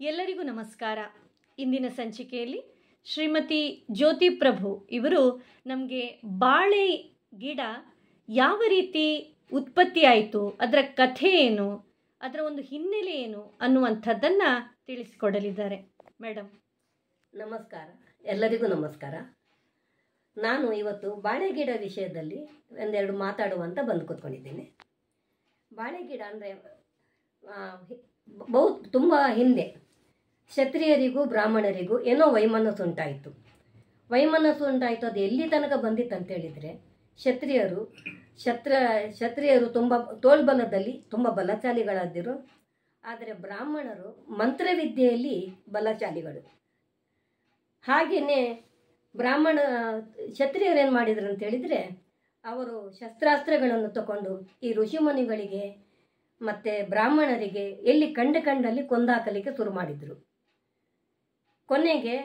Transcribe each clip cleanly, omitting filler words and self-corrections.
ಎಲ್ಲರಿಗೂ ನಮಸ್ಕಾರ. ಇಂದಿನ ಸಂಚಿಕೆಯಲ್ಲಿ ಶ್ರೀಮತಿ ಜ್ಯೋತಿ ಪ್ರಭು ಇವರು ನಮಗೆ ಬಾಳೆ ಗಿಡ ಯಾವ ರೀತಿ ಉತ್ಪತ್ತಿ ಆಯಿತು, ಅದರ ಕಥೆ ಏನು, ಅದರ ಒಂದು ಹಿನ್ನೆಲೆ ಏನು ಅನ್ನುವಂಥದ್ದನ್ನು ತಿಳಿಸಿಕೊಡಲಿದ್ದಾರೆ. ಮೇಡಮ್ ನಮಸ್ಕಾರ, ಎಲ್ಲರಿಗೂ ನಮಸ್ಕಾರ. ನಾನು ಇವತ್ತು ಬಾಳೆ ಗಿಡ ವಿಷಯದಲ್ಲಿ ಒಂದೆರಡು ಮಾತಾಡುವಂತ ಬಂದು ಕೂತ್ಕೊಂಡಿದ್ದೀನಿ. ಬಾಳೆ ಗಿಡ ಅಂದರೆ ತುಂಬ ಹಿಂದೆ ಕ್ಷತ್ರಿಯರಿಗೂ ಬ್ರಾಹ್ಮಣರಿಗೂ ಏನೋ ವೈಮನಸ್ಸು ಉಂಟಾಯಿತು. ಅದು ಎಲ್ಲಿ ತನಕ ಬಂದಿತ್ತು ಅಂತ ಹೇಳಿದರೆ, ಕ್ಷತ್ರಿಯರು ತುಂಬ ತೋಳ್ಬಲದಲ್ಲಿ ತುಂಬ ಬಲಶಾಲಿಗಳಾದರು. ಆದರೆ ಬ್ರಾಹ್ಮಣರು ಮಂತ್ರವಿದ್ಯೆಯಲ್ಲಿ ಬಲಶಾಲಿಗಳು. ಹಾಗೆಯೇ ಕ್ಷತ್ರಿಯರು ಏನು ಮಾಡಿದರು ಅಂತ ಹೇಳಿದರೆ, ಅವರು ಶಸ್ತ್ರಾಸ್ತ್ರಗಳನ್ನು ತಗೊಂಡು ಈ ಋಷಿಮುನಿಗಳಿಗೆ ಮತ್ತು ಬ್ರಾಹ್ಮಣರಿಗೆ ಎಲ್ಲಿ ಕಂಡಲ್ಲಿ ಕೊಂದಾಕಲಿಕ್ಕೆ ಶುರು ಮಾಡಿದರು. ಕೊನೆಗೆ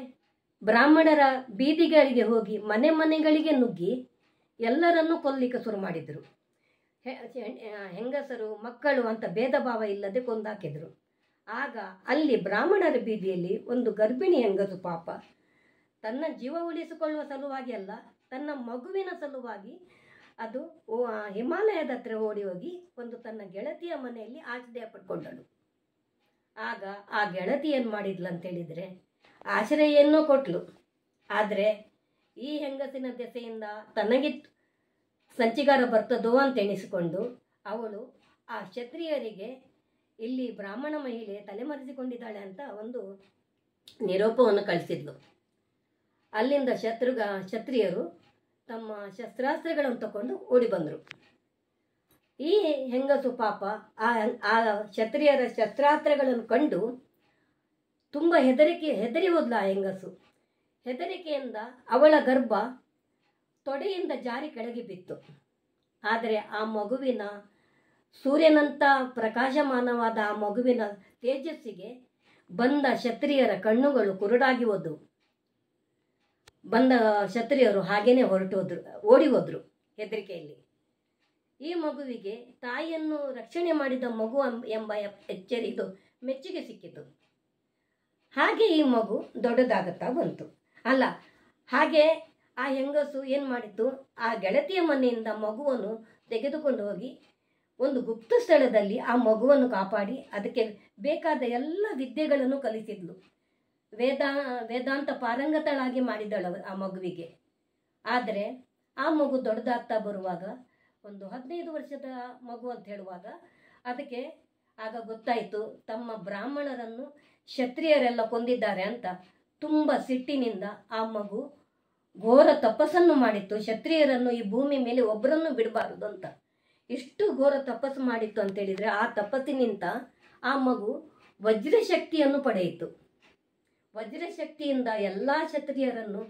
ಬ್ರಾಹ್ಮಣರ ಬೀದಿಗಳಿಗೆ ಹೋಗಿ ಮನೆಗಳಿಗೆ ನುಗ್ಗಿ ಎಲ್ಲರನ್ನೂ ಕೊಲ್ಲಲಿಕ್ಕೆ ಶುರು ಮಾಡಿದರು. ಹೆಂಗಸರು ಮಕ್ಕಳು ಅಂತ ಭೇದ ಭಾವ ಇಲ್ಲದೆ ಕೊಂದಾಕಿದರು. ಆಗ ಅಲ್ಲಿ ಬ್ರಾಹ್ಮಣರ ಬೀದಿಯಲ್ಲಿ ಒಂದು ಗರ್ಭಿಣಿ ಹೆಂಗಸು ಪಾಪ ತನ್ನ ಜೀವ ಉಳಿಸಿಕೊಳ್ಳುವ ಸಲುವಾಗಿ ಅಲ್ಲ, ತನ್ನ ಮಗುವಿನ ಸಲುವಾಗಿ ಅದು ಹಿಮಾಲಯದ ಹತ್ರ ಓಡಿ ಹೋಗಿ ಒಂದು ತನ್ನ ಗೆಳತಿಯ ಮನೆಯಲ್ಲಿ ಆಶ್ರಯ ಪಡ್ಕೊಂಡಳು. ಆಗ ಆ ಗೆಳತಿ ಏನು ಮಾಡಿದ್ಲು ಅಂತೇಳಿದರೆ, ಆಶ್ರಯನ್ನು ಕೊಟ್ಲು. ಆದರೆ ಈ ಹೆಂಗಸಿನ ದೆಸೆಯಿಂದ ತನಗೆ ಸಂಚಿಗಾರ ಬರ್ತದೋ ಅಂತ ಎಣಿಸಿಕೊಂಡು ಅವಳು ಆ ಕ್ಷತ್ರಿಯರಿಗೆ ಇಲ್ಲಿ ಬ್ರಾಹ್ಮಣ ಮಹಿಳೆ ತಲೆಮರೆಸಿಕೊಂಡಿದ್ದಾಳೆ ಅಂತ ಒಂದು ನಿರೋಪವನ್ನು ಕಳಿಸಿದ್ಲು. ಅಲ್ಲಿಂದ ಕ್ಷತ್ರಿಯರು ತಮ್ಮ ಶಸ್ತ್ರಾಸ್ತ್ರಗಳನ್ನು ತಗೊಂಡು ಓಡಿ ಬಂದರು. ಈ ಹೆಂಗಸು ಪಾಪ ಆ ಕ್ಷತ್ರಿಯರ ಶಸ್ತ್ರಾಸ್ತ್ರಗಳನ್ನು ಕಂಡು ತುಂಬ ಹೆದರಿ ಹೋದ್ಲ. ಆ ಹೆಂಗಸು ಹೆದರಿಕೆಯಿಂದ ಅವಳ ಗರ್ಭ ತೊಡೆಯಿಂದ ಜಾರಿ ಕೆಳಗೆ ಬಿತ್ತು. ಆದರೆ ಆ ಮಗುವಿನ ಸೂರ್ಯನಂತ ಪ್ರಕಾಶಮಾನವಾದ ಆ ಮಗುವಿನ ತೇಜಸ್ಸಿಗೆ ಬಂದ ಕ್ಷತ್ರಿಯರ ಕಣ್ಣುಗಳು ಕುರುಡಾಗಿ ಹೋದವು. ಬಂದ ಕ್ಷತ್ರಿಯರು ಹಾಗೇನೆ ಓಡಿ ಹೋದ್ರು ಹೆದರಿಕೆಯಲ್ಲಿ. ಈ ಮಗುವಿಗೆ ತಾಯಿಯನ್ನು ರಕ್ಷಣೆ ಮಾಡಿದ ಮಗು ಎಂಬ ಇದು ಮೆಚ್ಚುಗೆ ಸಿಕ್ಕಿತು. ಹಾಗೆ ಈ ಮಗು ದೊಡ್ಡದಾಗುತ್ತಾ ಬಂತು. ಹಾಗೆ ಆ ಹೆಂಗಸು ಏನು ಮಾಡಿತು, ಆ ಗೆಳತಿಯ ಮನೆಯಿಂದ ಮಗುವನ್ನು ತೆಗೆದುಕೊಂಡು ಹೋಗಿ ಒಂದು ಗುಪ್ತ ಸ್ಥಳದಲ್ಲಿ ಆ ಮಗುವನ್ನು ಕಾಪಾಡಿ ಅದಕ್ಕೆ ಬೇಕಾದ ಎಲ್ಲ ವಿದ್ಯೆಗಳನ್ನು ಕಲಿಸಿದ್ಲು. ವೇದಾಂತ ಪಾರಂಗತಳಾಗಿ ಮಾಡಿದಳು ಆ ಮಗುವಿಗೆ. ಆದರೆ ಆ ಮಗು ದೊಡ್ಡದಾಗ್ತಾ ಬರುವಾಗ, ಒಂದು 15 ವರ್ಷದ ಮಗು ಅಂತ ಹೇಳುವಾಗ ಅದಕ್ಕೆ ಆಗ ಗೊತ್ತಾಯಿತು ತಮ್ಮ ಬ್ರಾಹ್ಮಣರನ್ನು ಕ್ಷತ್ರಿಯರೆಲ್ಲ ಕೊಂದಿದ್ದಾರೆ ಅಂತ. ತುಂಬ ಸಿಟ್ಟಿನಿಂದ ಆ ಮಗು ಘೋರ ತಪಸ್ಸನ್ನು ಮಾಡಿತ್ತು. ಕ್ಷತ್ರಿಯರನ್ನು ಈ ಭೂಮಿ ಮೇಲೆ ಒಬ್ಬರನ್ನು ಬಿಡಬಾರದು ಅಂತ ಇಷ್ಟು ಘೋರ ತಪಸ್ಸು ಮಾಡಿತ್ತು ಅಂತೇಳಿದರೆ, ಆ ತಪಸ್ಸಿನಿಂದ ಆ ಮಗು ವಜ್ರಶಕ್ತಿಯನ್ನು ಪಡೆಯಿತು. ವಜ್ರಶಕ್ತಿಯಿಂದ ಎಲ್ಲ ಕ್ಷತ್ರಿಯರನ್ನು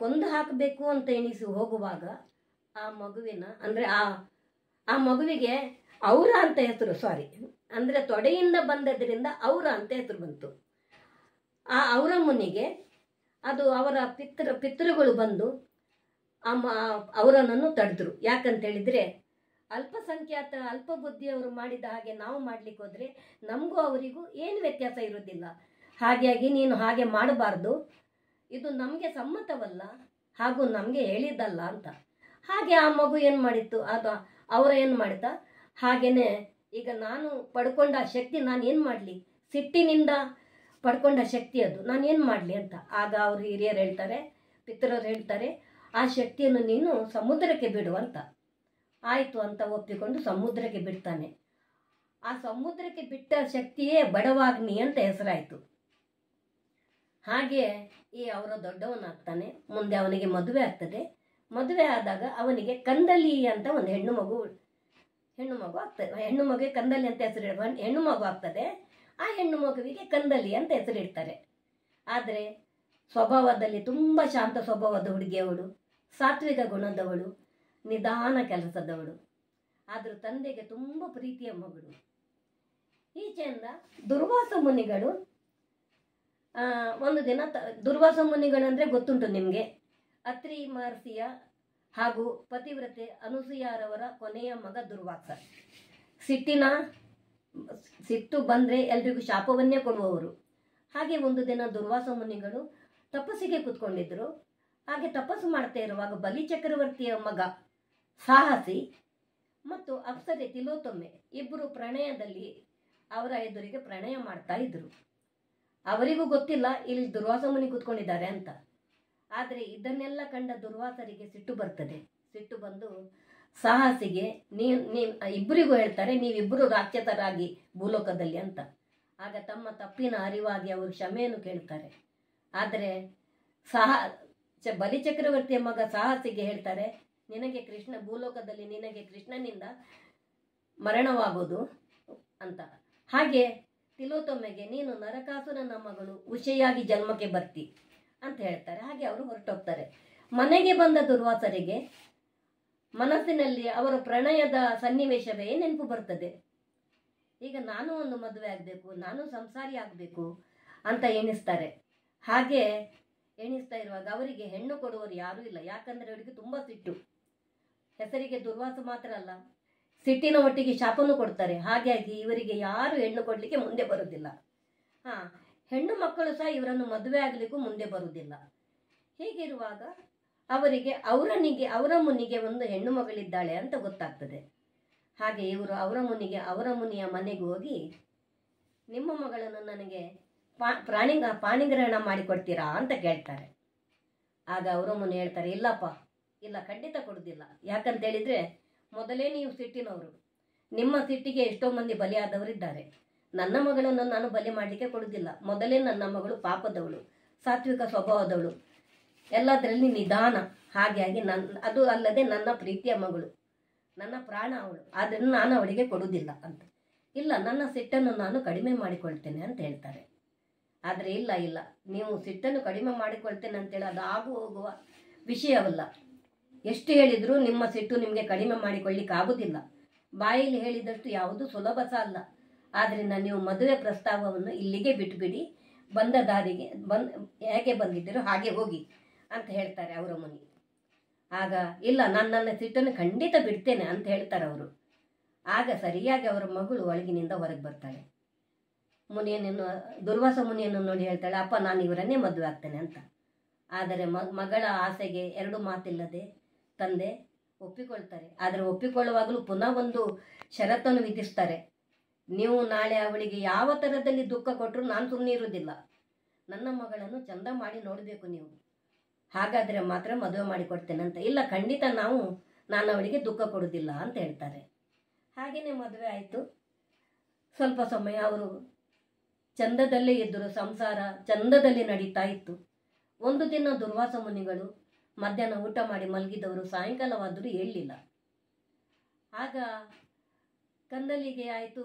ಕೊಂದು ಹಾಕಬೇಕು ಅಂತ ಎಣಿಸಿ ಹೋಗುವಾಗ ಆ ಮಗುವಿನ ಅಂದರೆ ಆ ಮಗುವಿಗೆ ಔರ ಅಂತ ಹೆಸರು, ಅಂದರೆ ತೊಡೆಯಿಂದ ಬಂದದ್ರಿಂದ ಔರ ಅಂತ ಹೆಸರು ಬಂತು. ಆ ಔರ ಮುನಿಗೆ ಅದು ಅವರ ಪಿತೃಗಳು ಬಂದು ಅವರನ್ನು ತಡೆದ್ರು. ಯಾಕಂತೇಳಿದರೆ, ಅಲ್ಪಸಂಖ್ಯಾತ ಅಲ್ಪ ಬುದ್ಧಿಯವರು ಮಾಡಿದ ಹಾಗೆ ನಾವು ಮಾಡ್ಲಿಕ್ಕೆ ಹೋದರೆ ನಮಗೂ ಅವರಿಗೂ ಏನು ವ್ಯತ್ಯಾಸ ಇರೋದಿಲ್ಲ. ಹಾಗಾಗಿ ನೀನು ಹಾಗೆ ಮಾಡಬಾರ್ದು, ಇದು ನಮಗೆ ಸಮ್ಮತವಲ್ಲ, ಹಾಗೂ ನಮಗೆ ಹೇಳಿದ್ದಲ್ಲ ಅಂತ. ಹಾಗೆ ಆ ಮಗು ಏನು ಮಾಡಿತ್ತು, ಅವರ ಏನು ಮಾಡಿದ, ಹಾಗೇನೆ ಈಗ ನಾನು ಪಡ್ಕೊಂಡ ಶಕ್ತಿ ನಾನು ಏನು ಮಾಡಲಿ, ಸಿಟ್ಟಿನಿಂದ ಪಡ್ಕೊಂಡ ಶಕ್ತಿ ಅದು, ನಾನು ಏನು ಮಾಡಲಿ ಅಂತ. ಆಗ ಅವರು ಹಿರಿಯರು ಹೇಳ್ತಾರೆ, ಪಿತೃರು ಹೇಳ್ತಾರೆ, ಆ ಶಕ್ತಿಯನ್ನು ನೀನು ಸಮುದ್ರಕ್ಕೆ ಬಿಡು ಅಂತ. ಆಯಿತು ಅಂತ ಒಪ್ಪಿಕೊಂಡು ಸಮುದ್ರಕ್ಕೆ ಬಿಡ್ತಾನೆ. ಆ ಸಮುದ್ರಕ್ಕೆ ಬಿಟ್ಟ ಶಕ್ತಿಯೇ ಬಡವಾಗ್ನಿ ಅಂತ ಹೆಸರಾಯಿತು. ಹಾಗೆ ಅವರ ದೊಡ್ಡವನಾಗ್ತಾನೆ. ಮುಂದೆ ಅವನಿಗೆ ಮದುವೆ ಆಗ್ತದೆ. ಮದುವೆ ಆದಾಗ ಅವನಿಗೆ ಕಂದಲಿ ಅಂತ ಒಂದು ಹೆಣ್ಣು ಮಗು ಆಗ್ತದೆ. ಹೆಣ್ಣು ಮಗುವಿಗೆ ಕಂದಲಿ ಅಂತ ಹೆಣ್ಣು ಮಗು ಆಗ್ತದೆ. ಆ ಹೆಣ್ಣು ಮಗುವಿಗೆ ಕಂದಲಿ ಅಂತ ಹೆಸರಿಡ್ತಾರೆ. ಆದರೆ ಸ್ವಭಾವದಲ್ಲಿ ತುಂಬ ಶಾಂತ ಸ್ವಭಾವದ ಹುಡುಗಿಯವಳು, ಸಾತ್ವಿಕ ಗುಣದವಳು, ನಿಧಾನ ಕೆಲಸದವಳು, ಆದರೂ ತಂದೆಗೆ ತುಂಬ ಪ್ರೀತಿಯ ಮಗಳು. ಈಚೆಯಿಂದ ದುರ್ವಾಸ ಮುನಿಗಳು ಒಂದು ದಿನ ದುರ್ವಾಸ ಮುನಿಗಳಂದರೆ ಗೊತ್ತುಂಟು ನಿಮಗೆ, ಅತ್ರಿ ಮಹರ್ಷಿಯ ಹಾಗೂ ಪತಿವ್ರತೆ ಅನುಸೂಯಾರವರ ಕೊನೆಯ ಮಗ ದುರ್ವಾಸ. ಸಿಟ್ಟಿನ ಸಿಟ್ಟು ಬಂದರೆ ಎಲ್ರಿಗೂ ಶಾಪವನ್ನೇ ಕೊಡುವವರು. ಹಾಗೆ ಒಂದು ದಿನ ದುರ್ವಾಸ ಮುನಿಗಳು ತಪಸ್ಸಿಗೆ ಕೂತ್ಕೊಂಡಿದ್ರು. ಹಾಗೆ ತಪಸ್ಸು ಮಾಡ್ತಾ ಇರುವಾಗ ಬಲಿ ಚಕ್ರವರ್ತಿಯ ಮಗ ಸಾಹಸಿ ಮತ್ತು ಅಪ್ಸರೆ ತಿಲೋತ್ತಮೆ ಇಬ್ಬರು ಪ್ರಣಯದಲ್ಲಿ ಅವರ ಎದುರಿಗೆ ಪ್ರಣಯ ಮಾಡ್ತಾ ಇದ್ರು. ಅವರಿಗೂ ಗೊತ್ತಿಲ್ಲ ಇಲ್ಲಿ ದುರ್ವಾಸ ಮುನಿ ಕೂತ್ಕೊಂಡಿದ್ದಾರೆ ಅಂತ. ಆದರೆ ಇದನ್ನೆಲ್ಲ ಕಂಡ ದುರ್ವಾಸರಿಗೆ ಸಿಟ್ಟು ಬರ್ತದೆ. ಸಿಟ್ಟು ಬಂದು ಸಾಹಸಿಗೆ ಇಬ್ಬರಿಗೂ ಹೇಳ್ತಾರೆ, ನೀವಿಬ್ಬರು ರಾಕ್ಷಸರಾಗಿ ಭೂಲೋಕದಲ್ಲಿ ಅಂತ. ಆಗ ತಮ್ಮ ತಪ್ಪಿನ ಅರಿವಾಗಿ ಅವರು ಕ್ಷಮೆಯನ್ನು ಕೇಳ್ತಾರೆ. ಆದರೆ ಬಲಿಚಕ್ರವರ್ತಿಯ ಮಗ ಸಾಹಸಿಗೆ ಹೇಳ್ತಾರೆ, ನಿನಗೆ ಭೂಲೋಕದಲ್ಲಿ ನಿನಗೆ ಕೃಷ್ಣನಿಂದ ಮರಣವಾಗೋದು ಅಂತ. ಹಾಗೆ ತಿಲೋತ್ತಮೆಗೆ ನೀನು ನರಕಾಸುರನ ಮಗಳು ಉಷೆಯಾಗಿ ಜನ್ಮಕ್ಕೆ ಬರ್ತಿ ಅಂತ ಹೇಳ್ತಾರೆ. ಹಾಗೆ ಅವರು ಹೊರಟೋಗ್ತಾರೆ. ಮನೆಗೆ ಬಂದ ದುರ್ವಾಸರಿಗೆ ಮನಸ್ಸಿನಲ್ಲಿ ಅವರ ಪ್ರಣಯದ ಸನ್ನಿವೇಶವೇ ನೆನಪು ಬರ್ತದೆ. ಈಗ ನಾನು ಒಂದು ಮದುವೆ ಆಗಬೇಕು, ನಾನು ಸಂಸಾರಿ ಆಗಬೇಕು ಅಂತ ಎಣಿಸ್ತಾರೆ. ಹಾಗೆ ಎಣಿಸ್ತಾ ಇರುವಾಗ ಅವರಿಗೆ ಹೆಣ್ಣು ಕೊಡುವರು ಯಾರೂ ಇಲ್ಲ. ಯಾಕಂದರೆ ಅವರಿಗೆ ತುಂಬ ಸಿಟ್ಟು. ಹೆಸರಿಗೆ ದುರ್ವಾಸ ಮಾತ್ರ ಅಲ್ಲ, ಸಿಟ್ಟಿನ ಒಟ್ಟಿಗೆ ಶಾಪನೂ ಕೊಡ್ತಾರೆ. ಹಾಗಾಗಿ ಇವರಿಗೆ ಯಾರು ಹೆಣ್ಣು ಕೊಡಲಿಕ್ಕೆ ಮುಂದೆ ಬರುವುದಿಲ್ಲ. ಹೆಣ್ಣು ಮಕ್ಕಳು ಸಹ ಇವರನ್ನು ಮದುವೆ ಆಗಲಿಕ್ಕೂ ಮುಂದೆ ಬರುವುದಿಲ್ಲ. ಹೀಗಿರುವಾಗ ಅವರಿಗೆ ಅವರ ಮುನಿಗೆ ಒಂದು ಹೆಣ್ಣು ಮಗಳಿದ್ದಾಳೆ ಅಂತ ಗೊತ್ತಾಗ್ತದೆ. ಹಾಗೆ ಇವರು ಅವರ ಮುನಿಯ ಮನೆಗೆ ಹೋಗಿ, ನಿಮ್ಮ ಮಗಳನ್ನು ನನಗೆ ಪಾಣಿಗ್ರಹಣ ಮಾಡಿಕೊಡ್ತೀರಾ ಅಂತ ಕೇಳ್ತಾರೆ. ಆಗ ಅವರ ಮುನಿ ಹೇಳ್ತಾರೆ, ಇಲ್ಲಪ್ಪ, ಇಲ್ಲ, ಖಂಡಿತ ಕೊಡುವುದಿಲ್ಲ. ಯಾಕಂತ ಹೇಳಿದರೆ ಮೊದಲೇ ನೀವು ಸಿಟ್ಟಿನವರು. ನಿಮ್ಮ ಸಿಟ್ಟಿಗೆ ಎಷ್ಟೋ ಮಂದಿ ಬಲಿಯಾದವರಿದ್ದಾರೆ. ನನ್ನ ಮಗಳನ್ನು ನಾನು ಬಲಿ ಮಾಡಲಿಕ್ಕೆ ಕೊಡುವುದಿಲ್ಲ. ಮೊದಲೇ ನನ್ನ ಮಗಳು ಪಾಪದವಳು, ಸಾತ್ವಿಕ ಸ್ವಭಾವದವಳು, ಎಲ್ಲದರಲ್ಲಿ ನಿಧಾನ. ಹಾಗಾಗಿ ಅದು ಅಲ್ಲದೆ ನನ್ನ ಪ್ರೀತಿಯ ಮಗಳು, ನನ್ನ ಪ್ರಾಣ ಅವಳು. ಅದನ್ನು ನಾನು ಅವಳಿಗೆ ಕೊಡುವುದಿಲ್ಲ ಅಂತ. ಇಲ್ಲ, ನನ್ನ ಸಿಟ್ಟನ್ನು ನಾನು ಕಡಿಮೆ ಮಾಡಿಕೊಳ್ತೇನೆ ಅಂತ ಹೇಳ್ತಾರೆ. ಆದರೆ ಇಲ್ಲ, ನೀವು ಸಿಟ್ಟನ್ನು ಕಡಿಮೆ ಮಾಡಿಕೊಳ್ತೇನೆ ಅಂತೇಳಿ ಅದು ಆಗು ಹೋಗುವ ವಿಷಯವಲ್ಲ. ಎಷ್ಟು ಹೇಳಿದರೂ ನಿಮ್ಮ ಸಿಟ್ಟು ನಿಮಗೆ ಕಡಿಮೆ ಮಾಡಿಕೊಳ್ಳಿಕ್ಕೆ ಆಗುವುದಿಲ್ಲ. ಬಾಯಲ್ಲಿ ಹೇಳಿದಷ್ಟು ಯಾವುದು ಸುಲಭ ಸಹ ಅಲ್ಲ. ಆದ್ದರಿಂದ ನೀವು ಮದುವೆ ಪ್ರಸ್ತಾವವನ್ನು ಇಲ್ಲಿಗೆ ಬಿಟ್ಟುಬಿಡಿ, ಬಂದ ದಾರಿಗೆ ಹೇಗೆ ಬಂದಿದ್ದೀರೋ ಹಾಗೆ ಹೋಗಿ ಅಂತ ಹೇಳ್ತಾರೆ ಅವರ ಮುನಿ. ಆಗ ಇಲ್ಲ, ನಾನು ನನ್ನ ಸಿಟ್ಟನ್ನು ಖಂಡಿತ ಬಿಡ್ತೇನೆ ಅಂತ ಹೇಳ್ತಾರೆ ಅವರು. ಆಗ ಸರಿಯಾಗಿ ಅವರ ಮಗಳು ಒಳಗಿನಿಂದ ಹೊರಗೆ ಬರ್ತಾಳೆ. ದುರ್ವಾಸ ಮುನಿಯನ್ನು ನೋಡಿ ಹೇಳ್ತಾಳೆ, ಅಪ್ಪ, ನಾನು ಇವರನ್ನೇ ಮದುವೆ ಆಗ್ತೇನೆ ಅಂತ. ಆದರೆ ಮಗಳ ಆಸೆಗೆ ಎರಡು ಮಾತಿಲ್ಲದೆ ತಂದೆ ಒಪ್ಪಿಕೊಳ್ತಾರೆ. ಆದರೆ ಒಪ್ಪಿಕೊಳ್ಳುವಾಗಲೂ ಪುನಃ ಒಂದು ಷರತ್ತನ್ನು ವಿಧಿಸ್ತಾರೆ. ನೀವು ನಾಳೆ ಅವಳಿಗೆ ಯಾವ ಥರದಲ್ಲಿ ದುಃಖ ಕೊಟ್ಟರು ನಾನು ಸುಮ್ಮನೆ ಇರುವುದಿಲ್ಲ. ನನ್ನ ಮಗಳನ್ನು ಚಂದ ಮಾಡಿ ನೋಡಬೇಕು ನೀವು, ಹಾಗಾದರೆ ಮಾತ್ರ ಮದುವೆ ಮಾಡಿಕೊಡ್ತೇನೆ ಅಂತ. ಇಲ್ಲ, ಖಂಡಿತ ನಾನು ಅವಳಿಗೆ ದುಃಖ ಕೊಡುವುದಿಲ್ಲ ಅಂತ ಹೇಳ್ತಾರೆ. ಹಾಗೆಯೇ ಮದುವೆ ಆಯಿತು. ಸ್ವಲ್ಪ ಸಮಯ ಅವರು ಚಂದದಲ್ಲೇ ಇದ್ದರು. ಸಂಸಾರ ಚಂದದಲ್ಲಿ ನಡೀತಾ ಇತ್ತು. ಒಂದು ದಿನ ದುರ್ವಾಸ ಮುನಿಗಳು ಮಧ್ಯಾಹ್ನ ಊಟ ಮಾಡಿ ಮಲಗಿದವರು ಸಾಯಂಕಾಲವಾದರೂ ಏಳಲಿಲ್ಲ. ಆಗ ಕಂದಲಿಗೆ ಆಯಿತು,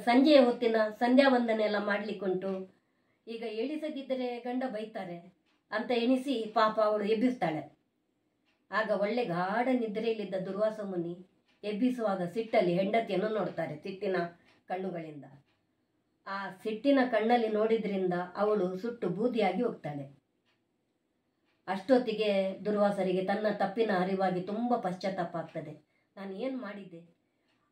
ಸಂಜೆಯ ಹೊತ್ತಿನ ಸಂಧ್ಯಾ ವಂದನೆ ಎಲ್ಲ ಮಾಡಲಿಕ್ಕುಂಟು. ಈಗ ಎಣಿಸದಿದ್ದರೆ ಗಂಡ ಬೈತಾರೆ ಅಂತ ಎಣಿಸಿ ಪಾಪ ಅವಳು ಎಬ್ಬಿಸ್ತಾಳೆ. ಆಗ ಒಳ್ಳೆ ಗಾಢ ನಿದ್ರೆಯಲ್ಲಿದ್ದ ದುರ್ವಾಸ ಮುನಿ ಎಬ್ಬಿಸುವಾಗ ಸಿಟ್ಟಲ್ಲಿ ಹೆಂಡತಿಯನ್ನು ನೋಡ್ತಾರೆ, ಸಿಟ್ಟಿನ ಕಣ್ಣುಗಳಿಂದ. ಆ ಸಿಟ್ಟಿನ ಕಣ್ಣಲ್ಲಿ ನೋಡಿದ್ರಿಂದ ಅವಳು ಸುಟ್ಟು ಬೂದಿಯಾಗಿ ಹೋಗ್ತಾಳೆ. ಅಷ್ಟೊತ್ತಿಗೆ ದುರ್ವಾಸರಿಗೆ ತನ್ನ ತಪ್ಪಿನ ಅರಿವಾಗಿ ತುಂಬ ಪಶ್ಚಾತ್ತಾಪ ಆಗ್ತದೆ. ನಾನು ಏನು ಮಾಡಿದ್ದೆ?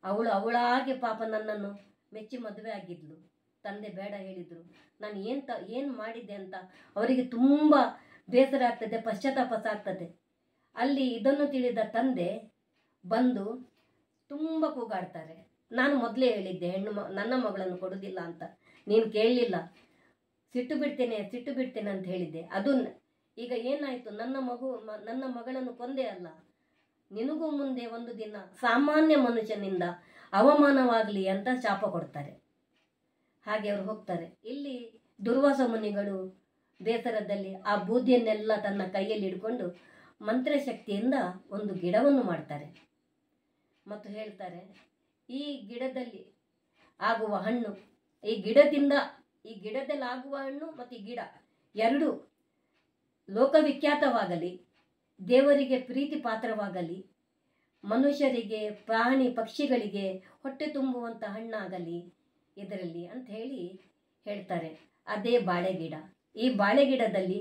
ಅವಳಾಗೆ ಪಾಪ ನನ್ನನ್ನು ಮೆಚ್ಚಿ ಮದುವೆ ಆಗಿದ್ಲು, ತಂದೆ ಬೇಡ ಹೇಳಿದ್ರು, ನಾನು ಏನು ಮಾಡಿದ್ದೆ ಅಂತ ಅವರಿಗೆ ತುಂಬ ಬೇಸರ ಆಗ್ತದೆ, ಪಶ್ಚಾತ್ತಾಪ ಆಗ್ತದೆ. ಅಲ್ಲಿ ಇದನ್ನು ತಿಳಿದ ತಂದೆ ಬಂದು ತುಂಬ ಕೂಗಾಡ್ತಾರೆ, ನಾನು ಮೊದಲೇ ಹೇಳಿದ್ದೆ ನನ್ನ ಮಗಳನ್ನು ಕೊಡೋದಿಲ್ಲ ಅಂತ, ನೀನು ಕೇಳಲಿಲ್ಲ, ಸಿಟ್ಟು ಬಿಡ್ತೇನೆ ಅಂತ ಹೇಳಿದ್ದೆ. ಅದು ಈಗ ಏನಾಯಿತು? ನನ್ನ ಮಗಳನ್ನು ಕೊಂದೇ ಅಲ್ಲ, ನಿನಗೂ ಮುಂದೆ ಒಂದು ದಿನ ಸಾಮಾನ್ಯ ಮನುಷ್ಯನಿಂದ ಅವಮಾನವಾಗಲಿ ಅಂತ ಶಾಪ ಕೊಡ್ತಾರೆ. ಹಾಗೆ ಅವರು ಹೋಗ್ತಾರೆ. ಇಲ್ಲಿ ದುರ್ವಾಸ ಮುನಿಗಳು ಬೇಸರದಲ್ಲಿ ಆ ಬೂದಿಯನ್ನೆಲ್ಲ ತನ್ನ ಕೈಯಲ್ಲಿ ಹಿಡ್ಕೊಂಡು ಮಂತ್ರಶಕ್ತಿಯಿಂದ ಒಂದು ಗಿಡವನ್ನು ಮಾಡ್ತಾರೆ ಮತ್ತು ಹೇಳ್ತಾರೆ, ಈ ಗಿಡದಲ್ಲಿ ಆಗುವ ಹಣ್ಣು, ಈ ಗಿಡದಲ್ಲಿ ಆಗುವ ಹಣ್ಣು ಮತ್ತು ಈ ಗಿಡ ಎರಡೂ ಲೋಕವಿಖ್ಯಾತವಾಗಲಿ, ದೇವರಿಗೆ ಪ್ರೀತಿ ಪಾತ್ರವಾಗಲಿ, ಮನುಷ್ಯರಿಗೆ, ಪ್ರಾಣಿ ಪಕ್ಷಿಗಳಿಗೆ ಹೊಟ್ಟೆ ತುಂಬುವಂಥ ಹಣ್ಣಾಗಲಿ ಇದರಲ್ಲಿ ಅಂತ ಹೇಳ್ತಾರೆ. ಅದೇ ಬಾಳೆಗಿಡ. ಈ ಬಾಳೆಗಿಡದಲ್ಲಿ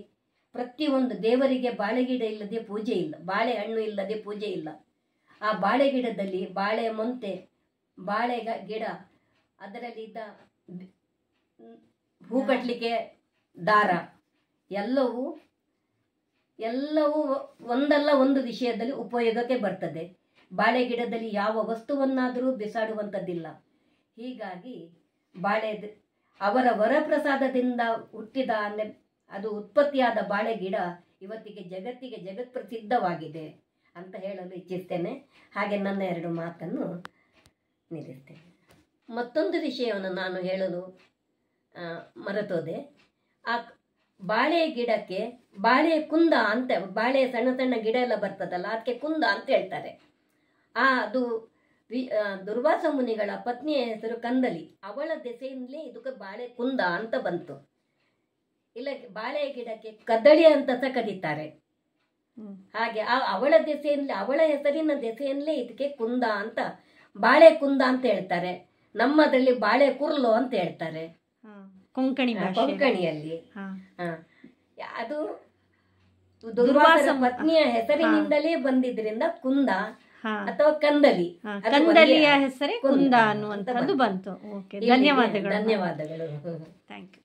ಪ್ರತಿಯೊಂದು ದೇವರಿಗೆ ಬಾಳೆಗಿಡ ಇಲ್ಲದೆ ಪೂಜೆ ಇಲ್ಲ, ಬಾಳೆಹಣ್ಣು ಇಲ್ಲದೆ ಪೂಜೆ ಇಲ್ಲ. ಆ ಬಾಳೆಗಿಡದಲ್ಲಿ ಬಾಳೆ ಮೊಂತೆ ಬಾಳೆ ಗಿಡ, ಅದರಲ್ಲಿ ಇದ್ದ ಹೂ ಕಟ್ಟಲಿಕ್ಕೆ ದಾರ, ಎಲ್ಲವೂ ಒಂದಲ್ಲ ಒಂದು ವಿಷಯದಲ್ಲಿ ಉಪಯೋಗಕ್ಕೆ ಬರ್ತದೆ. ಬಾಳೆ ಗಿಡದಲ್ಲಿ ಯಾವ ವಸ್ತುವನ್ನಾದರೂ ಬಿಸಾಡುವಂಥದ್ದಿಲ್ಲ. ಹೀಗಾಗಿ ಬಾಳೆ ಅವರ ವರಪ್ರಸಾದದಿಂದ ಹುಟ್ಟಿದ ಅದು ಉತ್ಪತ್ತಿಯಾದ ಬಾಳೆ ಗಿಡ ಇವತ್ತಿಗೆ ಜಗತ್ಪ್ರಸಿದ್ಧವಾಗಿದೆ ಅಂತ ಹೇಳಲು ಇಚ್ಛಿಸ್ತೇನೆ. ಹಾಗೆ ನನ್ನ 2 ಮಾತನ್ನು ನಿಲ್ಲಿಸ್ತೇನೆ. ಮತ್ತೊಂದು ವಿಷಯವನ್ನು ನಾನು ಹೇಳಲು ಮರೆತೋದೆ. ಆ ಬಾಳೆ ಗಿಡಕ್ಕೆ ಬಾಳೆ ಕುಂದ ಅಂತ, ಬಾಳೆ ಸಣ್ಣ ಸಣ್ಣ ಗಿಡ ಎಲ್ಲ ಬರ್ತದಲ್ಲ, ಅದಕ್ಕೆ ಕುಂದ ಅಂತ ಹೇಳ್ತಾರೆ. ಅದು ದುರ್ವಾಸ ಮುನಿಗಳ ಪತ್ನಿಯ ಹೆಸರು ಕಂದಲಿ. ಅವಳ ದೆಸೆಯಿಂದಲೇ ಇದಕ್ಕೆ ಬಾಳೆ ಕುಂದ ಅಂತ ಬಂತು. ಇಲ್ಲ, ಬಾಳೆ ಗಿಡಕ್ಕೆ ಕದಳಿ ಅಂತ ಸಹ ಕರೀತಾರೆ. ಹಾಗೆ ಅವಳ ಹೆಸರಿನ ದೆಸೆಯಿಂದಲೇ ಇದಕ್ಕೆ ಕುಂದ ಅಂತ, ಬಾಳೆ ಕುಂದ ಅಂತ ಹೇಳ್ತಾರೆ. ನಮ್ಮದ್ರಲ್ಲಿ ಬಾಳೆ ಕುರ್ಲು ಅಂತ ಹೇಳ್ತಾರೆ ಕೊಂಕಣಿಯಲ್ಲಿ. ಅದು ದುರ್ವಾಸರ ಪತ್ನಿಯ ಹೆಸರಿನಿಂದಲೇ ಬಂದಿದ್ರಿಂದ ಕುಂದ ಅಥವಾ ಕಂದಲಿ, ಕಂದಲಿಯ ಹೆಸರೇ ಕುಂದ ಅನ್ನುವಂಥದ್ದು ಬಂತು. ಧನ್ಯವಾದಗಳು. ಧನ್ಯವಾದಗಳು. Thank you.